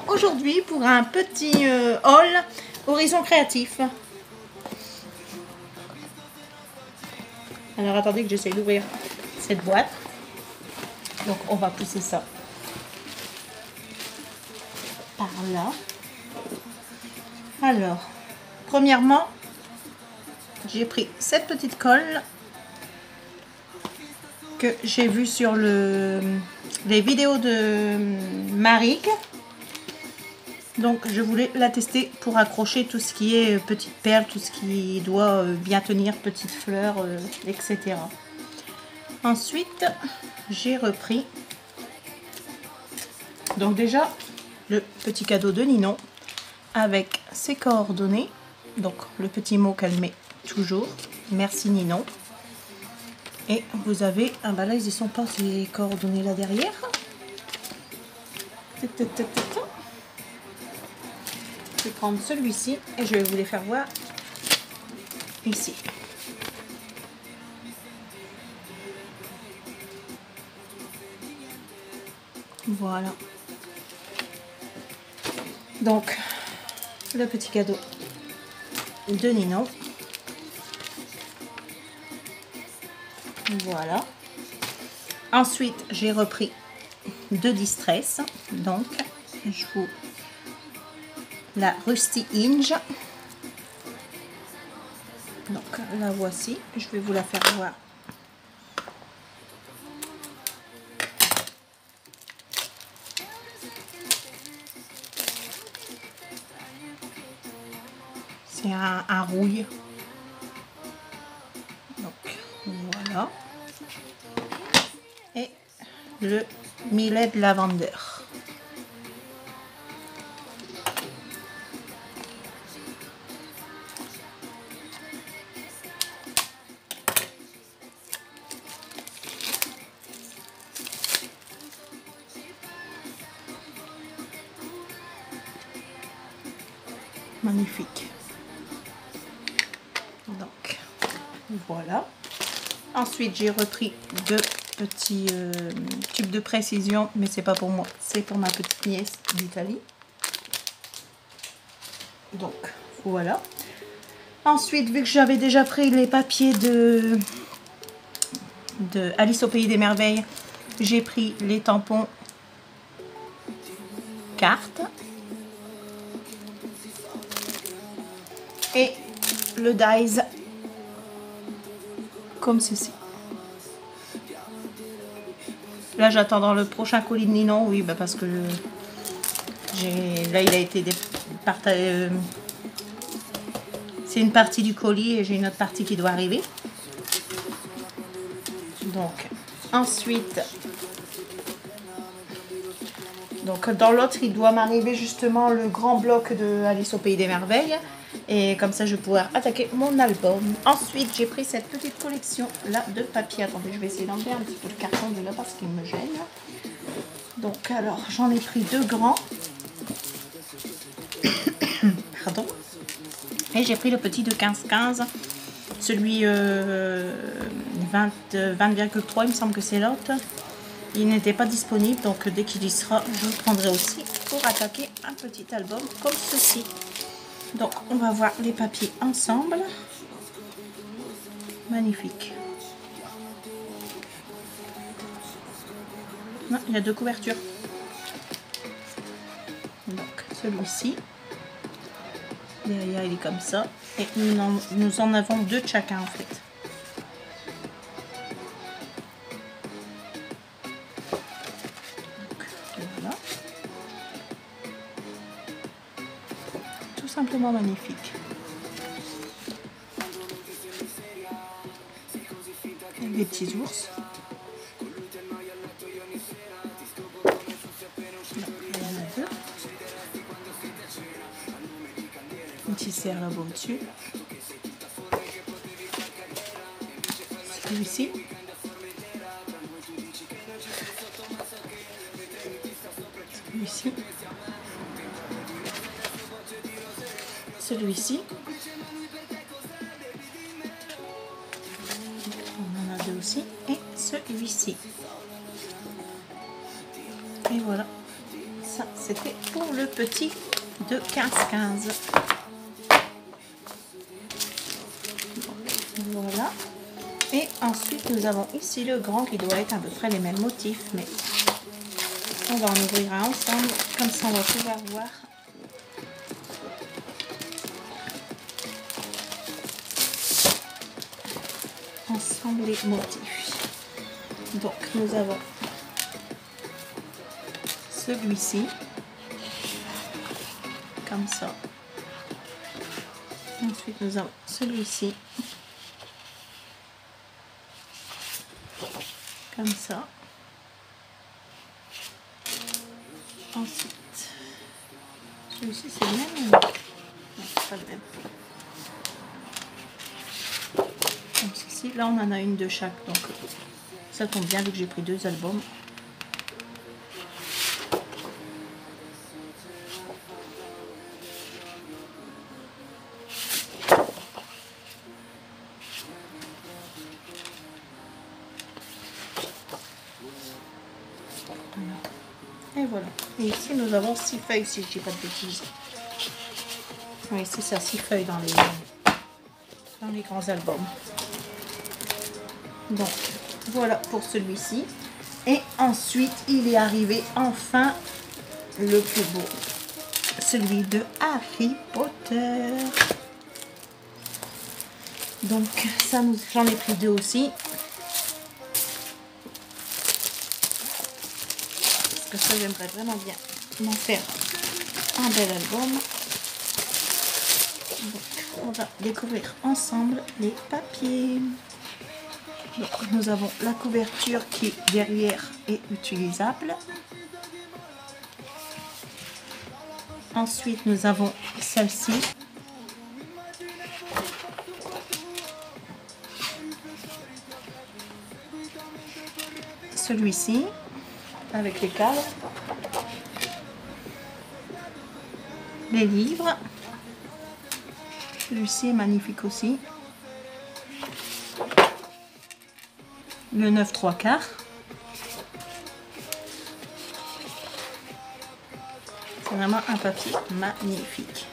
retrouve aujourd'hui pour un petit haul Horizon Créatif. Alors attendez que j'essaie d'ouvrir cette boîte. Donc on va pousser ça par là. Alors, premièrement, j'ai pris cette petite colle que j'ai vue sur les vidéos de Marik. Donc je voulais la tester pour accrocher tout ce qui est petites perles, tout ce qui doit bien tenir, petites fleurs, etc. Ensuite, j'ai repris donc déjà le petit cadeau de Ninon avec ses coordonnées. Donc le petit mot qu'elle met toujours. Merci Ninon. Et vous avez, ah bah là ils y sont pas ces coordonnées là derrière. Je vais prendre celui-ci et je vais vous les faire voir ici. Voilà. Donc le petit cadeau de Ninon. Voilà. Ensuite, j'ai repris deux Distress. Donc, je vous la Rusty Hinge. Donc, la voici. Je vais vous la faire voir. C'est un rouille. Donc, voilà. Et le millet de lavender. Magnifique. Donc, voilà. Ensuite, j'ai repris deux petits tubes de précision, mais c'est pas pour moi, c'est pour ma petite nièce d'Italie. Donc, voilà. Ensuite, vu que j'avais déjà pris les papiers de Alice au Pays des Merveilles, j'ai pris les tampons cartes et le dies comme ceci. Là, j'attends dans le prochain colis de Ninon, oui, bah parce que là, il a été c'est une partie du colis et j'ai une autre partie qui doit arriver. Donc, ensuite, donc dans l'autre, il doit m'arriver justement le grand bloc de Alice au Pays des Merveilles. Et comme ça, je vais pouvoir attaquer mon album. Ensuite, j'ai pris cette petite collection là de papier. Attendez, je vais essayer d'enlever un petit peu le carton de là parce qu'il me gêne. Donc, alors, j'en ai pris deux grands. Pardon. Et j'ai pris le petit de 15-15. Celui 20,3, il me semble que c'est l'autre. Il n'était pas disponible, donc dès qu'il y sera, je le prendrai aussi pour attaquer un petit album comme ceci. Donc, on va voir les papiers ensemble. Magnifique. Non, il y a deux couvertures. Donc, celui-ci. Derrière, il est comme ça. Et nous en avons deux de chacun, en fait. Donc, voilà. Tout simplement magnifique. Et des petits ours. Il y en a deux. Une petite serre là-bas au-dessus. Celui-ci. Celui-ci. Celui-ci. On en a deux aussi. Et celui-ci. Et voilà. Ça, c'était pour le petit de 15-15. Voilà. Et ensuite, nous avons ici le grand qui doit être à peu près les mêmes motifs, mais on va en ouvrir un ensemble. Comme ça, on va pouvoir voir. Ensemble les motifs. Donc, nous avons celui-ci. Comme ça. Ensuite, nous avons celui-ci. Comme ça. Ensuite, celui-ci c'est le même ou non? Non, c'est pas le même. Comme ceci. Là, on en a une de chaque, donc ça tombe bien vu que j'ai pris 2 albums. Et voilà. Et ici, nous avons 6 feuilles, si je ne dis pas de bêtises. Oui, c'est ça, 6 feuilles dans les grands albums. Donc, voilà pour celui-ci. Et ensuite, il est arrivé enfin le plus beau. Celui de Harry Potter. Donc, ça, j'en ai pris 2 aussi. Que ça, j'aimerais vraiment bien m'en faire un bel album. Donc, on va découvrir ensemble les papiers. Donc, nous avons la couverture qui derrière est utilisable. Ensuite, nous avons celle-ci. Celui-ci avec les cadres. Les livres. Celui-ci est magnifique aussi. Le 9/3/4. C'est vraiment un papier magnifique.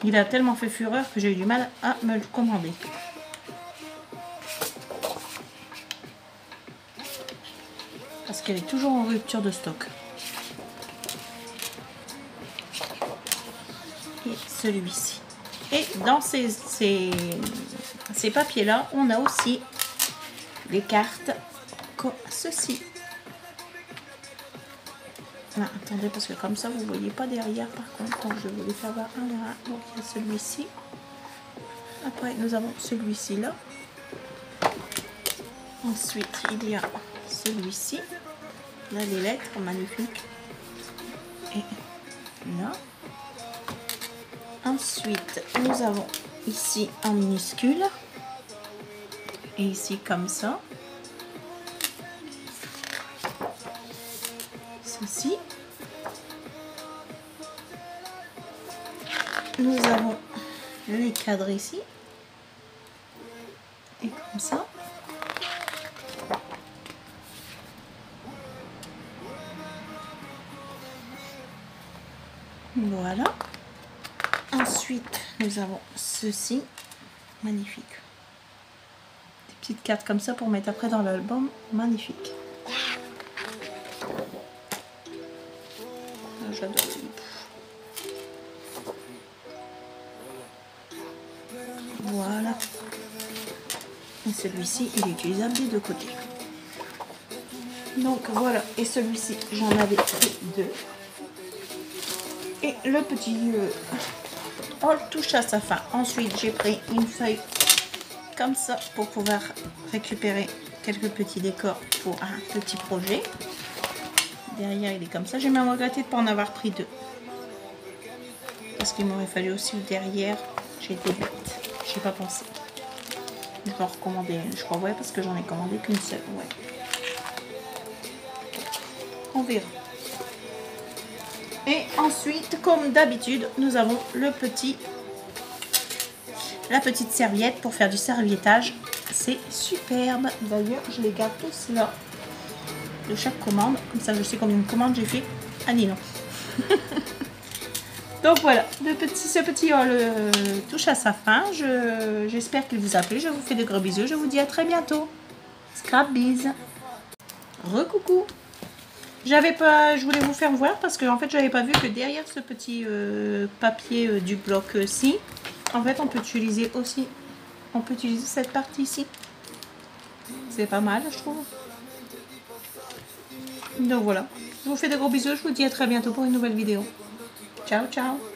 Il a tellement fait fureur que j'ai eu du mal à me le commander. Parce qu'elle est toujours en rupture de stock. Et celui-ci. Et dans ces papiers-là, on a aussi les cartes comme ceci. Ah, attendez, parce que comme ça, vous ne voyez pas derrière. Par contre, donc je voulais faire voir un là. Donc, il y a celui-ci. Après, nous avons celui-ci là. Ensuite, il y a celui-ci. Là, les lettres, magnifiques. Et là. Ensuite, nous avons ici en minuscule. Et ici, comme ça. Ceci. Nous avons les cadres ici. Et comme ça. Voilà. Ensuite, nous avons ceci. Magnifique. Des petites cartes comme ça pour mettre après dans l'album. Magnifique. J'adore. Voilà. Et celui-ci, il est utilisable des deux côtés. Donc voilà. Et celui-ci, j'en avais pris 2. Et le petit on touche à sa fin. Ensuite, j'ai pris une feuille comme ça pour pouvoir récupérer quelques petits décors pour un petit projet. Derrière, il est comme ça. J'ai même regretté de ne pas en avoir pris 2. Parce qu'il m'aurait fallu aussi derrière. J'ai été vite. J'ai pas pensé. Je vais en recommander une, je crois. Ouais, parce que j'en ai commandé qu'une seule. Ouais. On verra. Et ensuite, comme d'habitude, nous avons le petit la petite serviette pour faire du serviettage. C'est superbe. D'ailleurs, je les garde tous là de chaque commande. Comme ça, je sais combien de commandes j'ai fait. Ah non. Donc voilà, ce petit haul touche à sa fin. J'espère qu'il vous a plu. Je vous fais de gros bisous. Je vous dis à très bientôt. Scrapbiz. Recoucou. Je voulais vous faire voir parce que en fait, j'avais pas vu que derrière ce petit papier du bloc-ci, en fait, on peut utiliser aussi. On peut utiliser cette partie ici. C'est pas mal, je trouve. Donc voilà. Je vous fais de gros bisous. Je vous dis à très bientôt pour une nouvelle vidéo. Ciao, ciao.